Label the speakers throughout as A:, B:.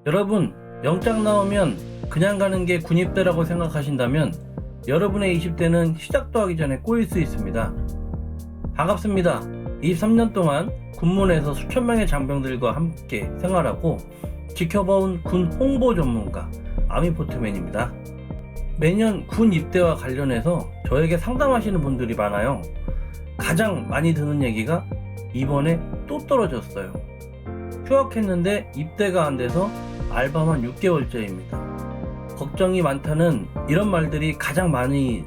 A: 여러분, 영장 나오면 그냥 가는 게 군입대라고 생각하신다면 여러분의 20대는 시작도 하기 전에 꼬일 수 있습니다. 반갑습니다. 23년 동안 군문에서 수천 명의 장병들과 함께 생활하고 지켜봐온 군 홍보 전문가 아미포트맨입니다. 매년 군 입대와 관련해서 저에게 상담하시는 분들이 많아요. 가장 많이 듣는 얘기가 이번에 또 떨어졌어요. 휴학했는데 입대가 안 돼서 알바만 6개월째입니다. 걱정이 많다는 이런 말들이 가장 많이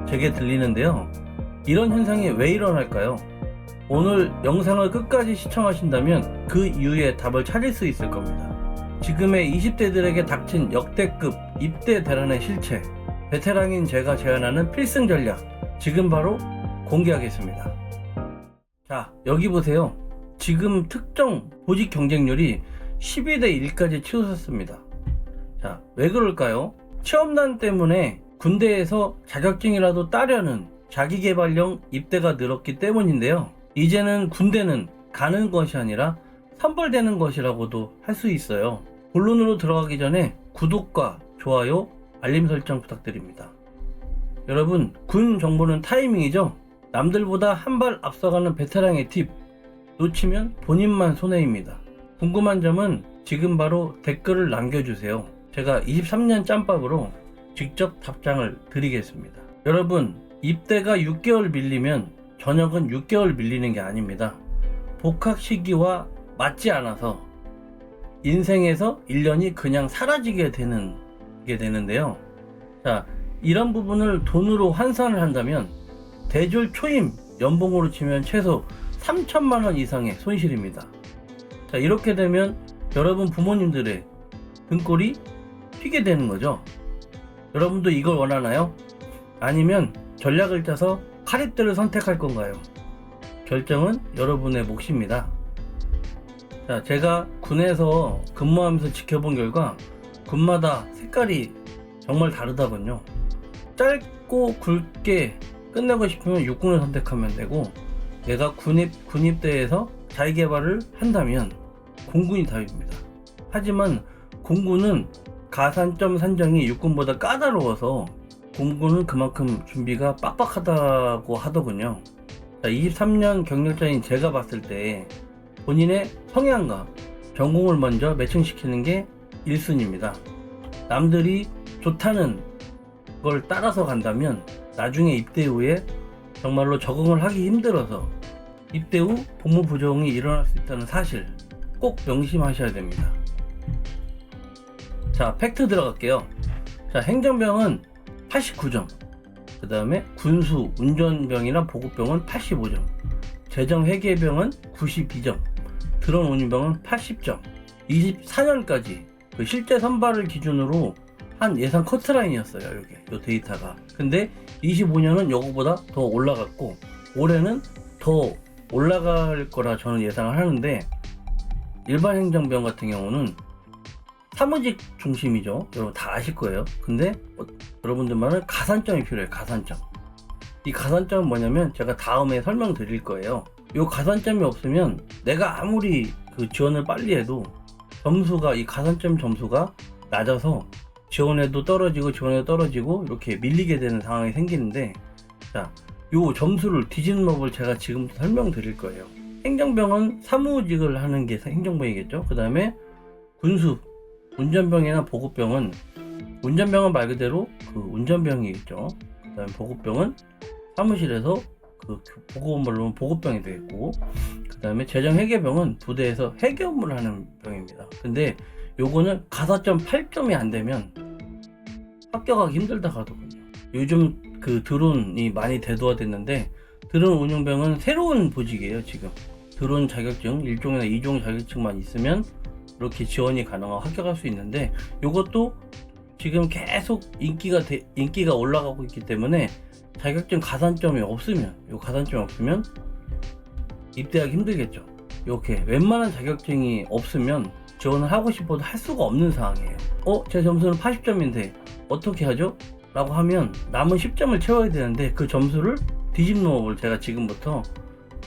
A: 제게 들리는데요. 이런 현상이 왜 일어날까요? 오늘 영상을 끝까지 시청하신다면 그 이유의 답을 찾을 수 있을 겁니다. 지금의 20대들에게 닥친 역대급 입대 대란의 실체, 베테랑인 제가 제안하는 필승 전략, 지금 바로 공개하겠습니다. 자, 여기 보세요. 지금 특정 보직 경쟁률이 12대 1까지 치솟았습니다. 자, 왜 그럴까요? 취업난 때문에 군대에서 자격증이라도 따려는 자기개발형 입대가 늘었기 때문인데요. 이제는 군대는 가는 것이 아니라 선발되는 것이라고도 할 수 있어요. 본론으로 들어가기 전에 구독과 좋아요, 알림 설정 부탁드립니다. 여러분, 군 정보는 타이밍이죠? 남들보다 한 발 앞서가는 베테랑의 팁, 놓치면 본인만 손해입니다. 궁금한 점은 지금 바로 댓글을 남겨주세요. 제가 23년 짬밥으로 직접 답장을 드리겠습니다. 여러분, 입대가 6개월 밀리면 전역은 6개월 밀리는 게 아닙니다. 복학 시기와 맞지 않아서 인생에서 1년이 그냥 사라지게 되는데요. 자, 이런 부분을 돈으로 환산을 한다면 대졸 초임 연봉으로 치면 최소 3천만원 이상의 손실입니다. 자, 이렇게 되면 여러분 부모님들의 등골이 휘게 되는 거죠. 여러분도 이걸 원하나요? 아니면 전략을 짜서 카립대를 선택할 건가요? 결정은 여러분의 몫입니다. 자, 제가 군에서 근무하면서 지켜본 결과 군마다 색깔이 정말 다르다군요. 짧고 굵게 끝내고 싶으면 육군을 선택하면 되고, 내가 군입대에서 자기개발을 한다면 공군이 답입니다. 하지만 공군은 가산점 산정이 육군보다 까다로워서 공군은 그만큼 준비가 빡빡하다고 하더군요. 자, 23년 경력자인 제가 봤을 때 본인의 성향과 전공을 먼저 매칭시키는 게 1순위입니다. 남들이 좋다는 걸 따라서 간다면 나중에 입대 후에 정말로 적응을 하기 힘들어서 입대 후 복무 부정이 일어날 수 있다는 사실 꼭 명심하셔야 됩니다. 자, 팩트 들어갈게요. 자, 행정병은 89점, 그 다음에 군수, 운전병이나 보급병은 85점, 재정회계병은 92점, 드론 운임병은 80점. 24년까지 그 실제 선발을 기준으로 한 예상 커트라인이었어요. 요 데이터가. 근데 25년은 요거보다 더 올라갔고 올해는 더 올라갈 거라 저는 예상을 하는데, 일반 행정병 같은 경우는 사무직 중심이죠. 여러분 다 아실 거예요. 근데 여러분들만은 가산점이 필요해요. 가산점. 이 가산점은 뭐냐면 제가 다음에 설명드릴 거예요. 이 가산점이 없으면 내가 아무리 그 지원을 빨리 해도 이 가산점 점수가 낮아서 지원에도 떨어지고 이렇게 밀리게 되는 상황이 생기는데, 자, 요 점수를 뒤지는 법을 제가 지금부터 설명드릴 거예요. 행정병은 사무직을 하는 게 행정병이겠죠. 그 다음에 군수, 운전병이나 보급병은 말 그대로 그 운전병이겠죠. 그 다음에 보급병은 사무실에서 그 보고 업무를 하면 보급병이 되겠고, 그 다음에 재정회계병은 부대에서 회계 업무를 하는 병입니다. 근데 요거는 가산점 8점이 안 되면 합격하기 힘들다 하더군요. 요즘 그 드론이 많이 대두화됐는데, 드론 운용병은 새로운 보직이에요. 지금 드론 자격증 1종이나 2종 자격증만 있으면 이렇게 지원이 가능하고 합격할 수 있는데, 요것도 지금 계속 인기가 올라가고 있기 때문에 자격증 가산점이 없으면 입대하기 힘들겠죠. 이렇게 웬만한 자격증이 없으면 지원을 하고 싶어도 할 수가 없는 상황이에요. 제 점수는 80점인데 어떻게 하죠? 라고 하면 남은 10점을 채워야 되는데, 그 점수를 뒤집는 법을 제가 지금부터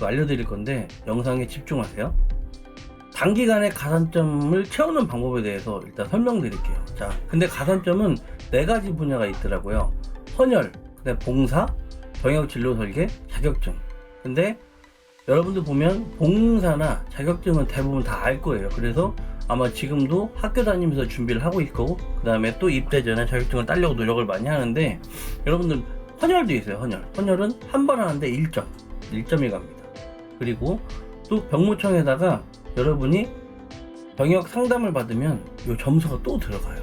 A: 알려드릴 건데 영상에 집중하세요. 단기간에 가산점을 채우는 방법에 대해서 일단 설명드릴게요. 자, 근데 가산점은 4가지 분야가 있더라고요. 헌혈, 그다음에 봉사, 병역 진료 설계, 자격증. 근데 여러분들 보면 봉사나 자격증은 대부분 다 알 거예요. 그래서 아마 지금도 학교 다니면서 준비를 하고 있고, 그 다음에 또 입대 전에 자격증을 따려고 노력을 많이 하는데, 여러분들 헌혈도 있어요. 헌혈은 한 번 하는데 1점이 갑니다. 그리고 또 병무청에다가 여러분이 병역 상담을 받으면 이 점수가 또 들어가요.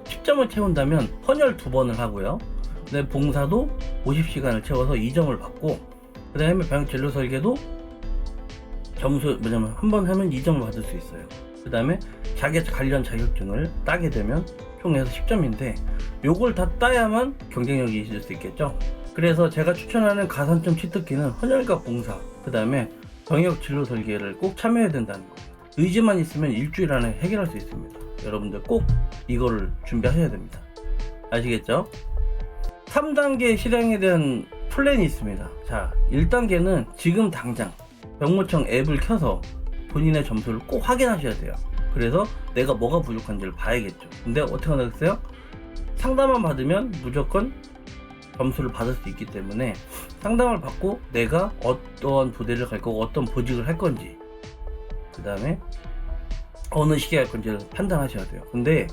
A: 10점을 채운다면 헌혈 2번을 하고요. 근데 봉사도 50시간을 채워서 2점을 받고, 그 다음에 병역 진료 설계도 점수 뭐냐면 한 번 하면 2점을 받을 수 있어요. 그 다음에 자기 관련 자격증을 따게 되면 총 해서 10점인데, 요걸 다 따야만 경쟁력이 있을 수 있겠죠. 그래서 제가 추천하는 가산점 취득기는 헌혈과 봉사, 그 다음에 병역 진료 설계를 꼭 참여해야 된다는 거예요. 의지만 있으면 일주일 안에 해결할 수 있습니다. 여러분들 꼭 이거를 준비하셔야 됩니다. 아시겠죠? 3단계 실행에 대한 플랜이 있습니다. 자, 1단계는 지금 당장 병무청 앱을 켜서 본인의 점수를 꼭 확인하셔야 돼요. 그래서 내가 뭐가 부족한지를 봐야겠죠. 근데 어떻게 하겠어요? 상담만 받으면 무조건 점수를 받을 수 있기 때문에 상담을 받고 내가 어떤 부대를 갈 거고 어떤 보직을 할 건지, 그 다음에 어느 시기에 할 건지를 판단하셔야 돼요. 근데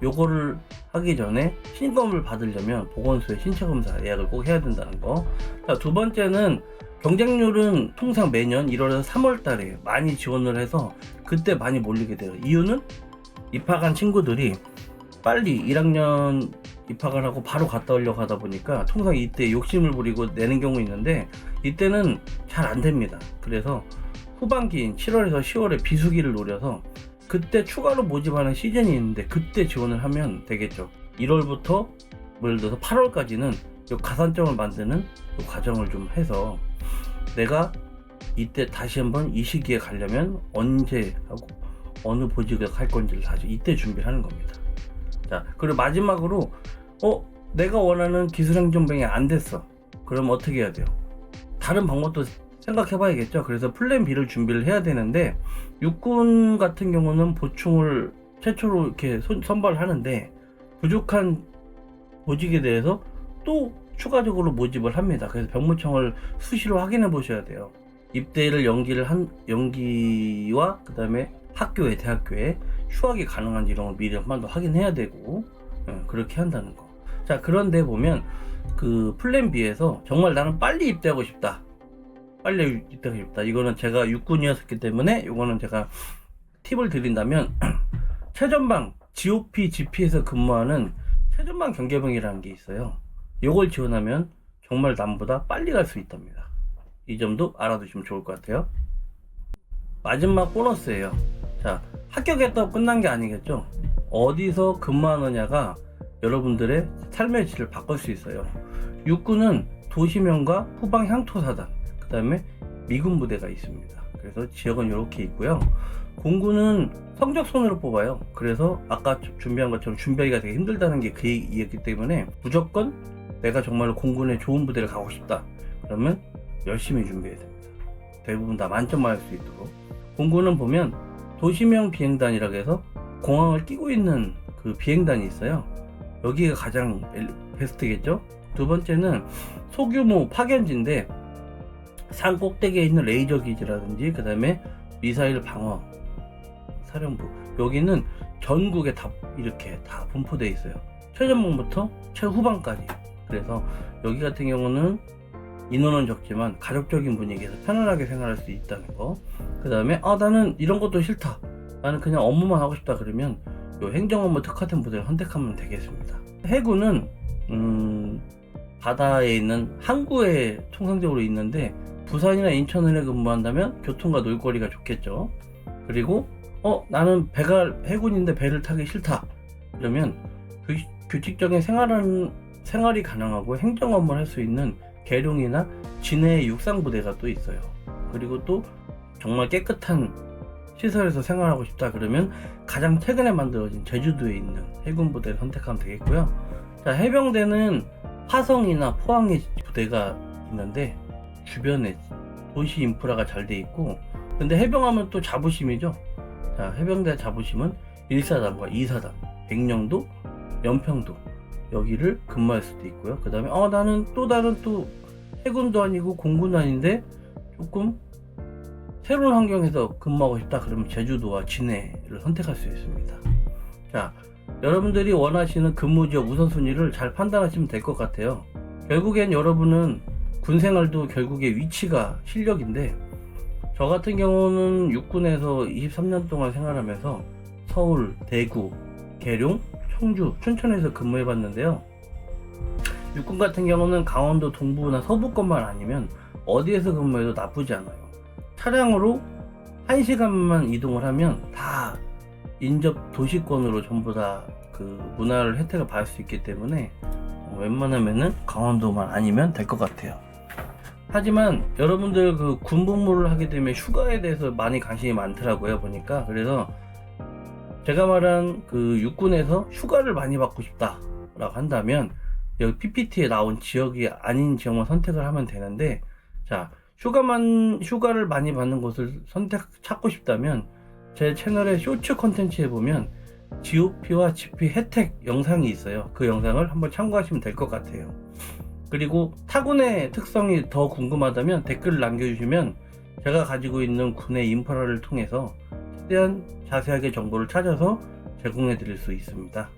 A: 요거를 하기 전에 신검을 받으려면 보건소에 신체검사 예약을 꼭 해야 된다는 거. 자, 2번째는 경쟁률은 통상 매년 1월에서 3월 달에 많이 지원을 해서 그때 많이 몰리게 돼요. 이유는 입학한 친구들이 빨리 1학년 입학을 하고 바로 갔다 오려고 하다 보니까 통상 이때 욕심을 부리고 내는 경우 있는데, 이때는 잘 안 됩니다. 그래서 후반기인 7월에서 10월에 비수기를 노려서 그때 추가로 모집하는 시즌이 있는데 그때 지원을 하면 되겠죠. 1월부터 예를 들어서 8월까지는 이 가산점을 만드는 이 과정을 좀 해서 내가 이때 다시 한번 이 시기에 가려면 언제 하고 어느 보직을 할 건지를 다시 이때 준비를 하는 겁니다. 자, 그리고 마지막으로 내가 원하는 기술행정병이 안 됐어. 그럼 어떻게 해야 돼요? 다른 방법도 생각해 봐야겠죠. 그래서 플랜 B를 준비를 해야 되는데, 육군 같은 경우는 보충을 최초로 이렇게 선발하는데 부족한 보직에 대해서 또 추가적으로 모집을 합니다. 그래서 병무청을 수시로 확인해 보셔야 돼요. 입대를 연기와 그 다음에 학교에 대학교에 휴학이 가능한지 이런 걸 미리 한 번 더 확인해야 되고, 그렇게 한다는 거. 자, 그런데 보면 그 플랜 B에서 정말 나는 빨리 입대하고 싶다. 이거는 제가 육군이었기 때문에 이거는 제가 팁을 드린다면 최전방 GOP, GP에서 근무하는 최전방 경계병이라는 게 있어요. 이걸 지원하면 정말 남보다 빨리 갈 수 있답니다. 이 점도 알아두시면 좋을 것 같아요. 마지막 보너스예요. 자, 합격했다고 끝난 게 아니겠죠. 어디서 근무하느냐가 여러분들의 삶의 질을 바꿀 수 있어요. 육군은 도시명과 후방 향토사단, 그 다음에 미군 부대가 있습니다. 그래서 지역은 이렇게 있고요. 공군은 성적순으로 뽑아요. 그래서 아까 준비한 것처럼 준비하기가 되게 힘들다는 게 그 얘기였기 때문에 무조건 내가 정말 공군에 좋은 부대를 가고 싶다. 그러면 열심히 준비해야 됩니다. 대부분 다 만점 맞을 수 있도록. 공군은 보면 도시명 비행단이라고 해서 공항을 끼고 있는 그 비행단이 있어요. 여기가 가장 베스트겠죠. 2번째는 소규모 파견지인데 산 꼭대기에 있는 레이저 기지라든지 그 다음에 미사일 방어 사령부, 여기는 전국에 다 이렇게 다 분포되어 있어요. 최전방부터 최후방까지. 그래서 여기 같은 경우는 인원은 적지만 가족적인 분위기에서 편안하게 생활할 수 있다는 거. 그 다음에 나는 이런 것도 싫다, 나는 그냥 업무만 하고 싶다, 그러면 요 행정업무 특화된 부대를 선택하면 되겠습니다. 해군은 바다에 있는 항구에 통상적으로 있는데 부산이나 인천에 근무한다면 교통과 놀거리가 좋겠죠. 그리고 나는 배가 해군인데 배를 타기 싫다, 그러면 규칙적인 생활이 가능하고 행정 업무를 할 수 있는 계룡이나 진해의 육상부대가 또 있어요. 그리고 또 정말 깨끗한 시설에서 생활하고 싶다, 그러면 가장 최근에 만들어진 제주도에 있는 해군부대를 선택하면 되겠고요. 자, 해병대는 화성이나 포항에 부대가 있는데 주변에 도시 인프라가 잘 돼 있고, 근데 해병하면 또 자부심이죠. 자, 해병대 잡으시면 1사단과 2사단, 백령도, 연평도 여기를 근무할 수도 있고요. 그 다음에 나는 또 다른 또 해군도 아니고 공군도 아닌데 조금 새로운 환경에서 근무하고 싶다 그러면 제주도와 진해를 선택할 수 있습니다. 자, 여러분들이 원하시는 근무지역 우선순위를 잘 판단하시면 될 것 같아요. 결국엔 여러분은 군생활도 결국에 위치가 실력인데, 저 같은 경우는 육군에서 23년 동안 생활하면서 서울, 대구, 계룡, 청주, 춘천에서 근무해 봤는데요. 육군 같은 경우는 강원도 동부나 서부권만 아니면 어디에서 근무해도 나쁘지 않아요. 차량으로 1시간만 이동을 하면 다 인접 도시권으로 전부 다 그 문화를 혜택을 받을 수 있기 때문에 웬만하면은 강원도만 아니면 될 것 같아요. 하지만 여러분들 그 군복무를 하게 되면 휴가에 대해서 많이 관심이 많더라고요, 보니까. 그래서 제가 말한 그 육군에서 휴가를 많이 받고 싶다 라고 한다면 여기 PPT에 나온 지역이 아닌 지역만 선택을 하면 되는데, 자, 휴가를 많이 받는 곳을 찾고 싶다면 제 채널의 쇼츠 콘텐츠에 보면 GOP와 GP 혜택 영상이 있어요. 그 영상을 한번 참고하시면 될 것 같아요. 그리고 타군의 특성이 더 궁금하다면 댓글을 남겨주시면 제가 가지고 있는 군의 인프라를 통해서 최대한 자세하게 정보를 찾아서 제공해 드릴 수 있습니다.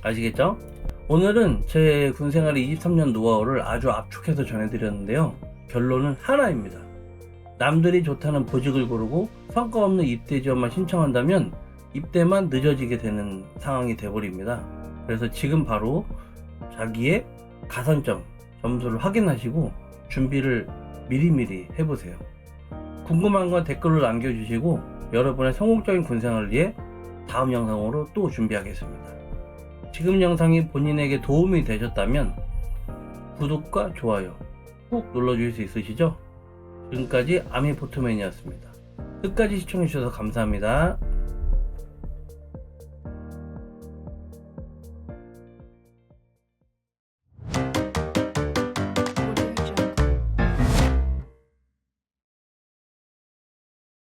A: 아시겠죠? 오늘은 제 군생활의 23년 노하우를 아주 압축해서 전해드렸는데요. 결론은 하나입니다. 남들이 좋다는 보직을 고르고 성과 없는 입대 지원만 신청한다면 입대만 늦어지게 되는 상황이 되어버립니다. 그래서 지금 바로 자기의 가산점, 점수를 확인하시고 준비를 미리미리 해보세요. 궁금한 건 댓글로 남겨주시고 여러분의 성공적인 군생활을 위해 다음 영상으로 또 준비하겠습니다. 지금 영상이 본인에게 도움이 되셨다면 구독과 좋아요 꾹 눌러주실 수 있으시죠? 지금까지 아미포트맨이었습니다. 끝까지 시청해주셔서 감사합니다.